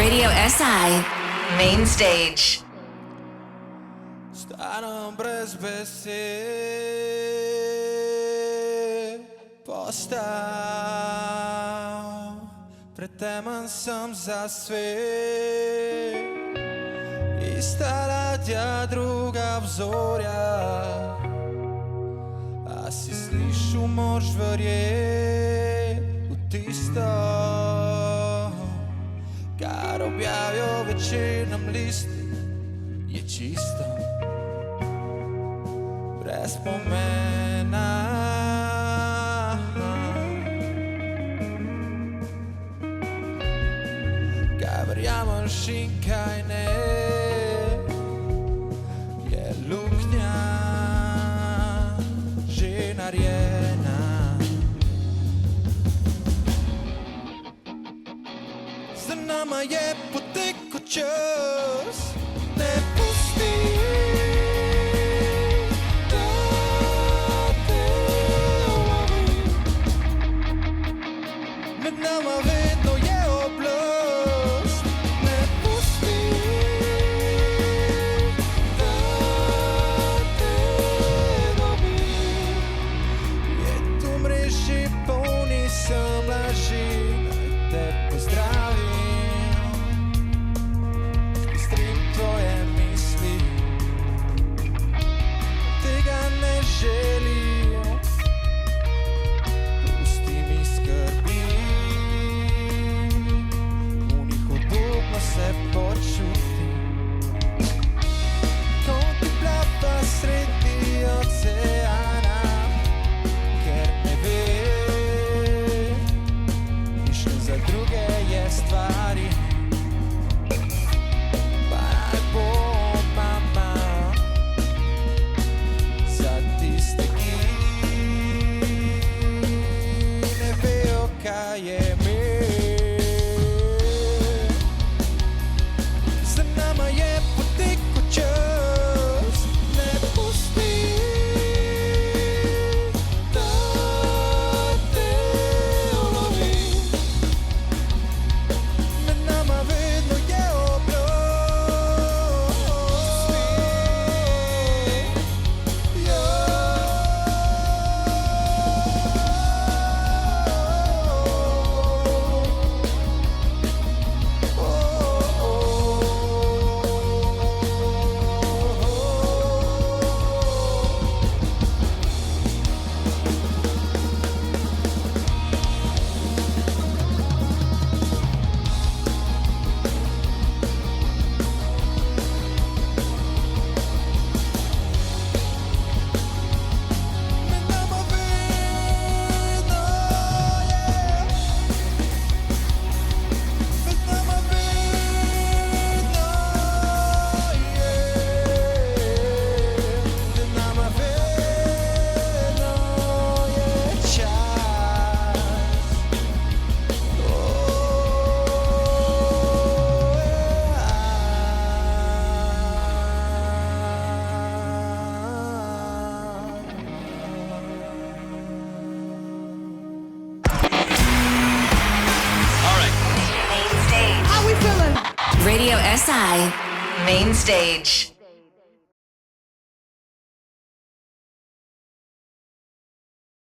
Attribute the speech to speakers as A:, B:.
A: Radio SI Main Stage.
B: Stanem brez besed, postal, pretemen sem za svet. Ista ladja, druga vzorja, a si slišal, mož verjet v tisto, kar objavijo v večernem listu, je čisto, brez pomena. Kaj verjameš in kaj ne, je luknja že narejena. Za nama je potekel čas, ne pusti, da te ulovim. Med nama vedno je oblast, ne pusti, da te dobim. Je tu mreži polni sem laži, naj te pozdravim. Tvoje misli tega ne želijo, pusti mi skrbi, v njih udobno se počutim, ko ti plava sredi oceana, ker ne vem, mišljen za druge je stvari.
A: Radio SI Main Stage.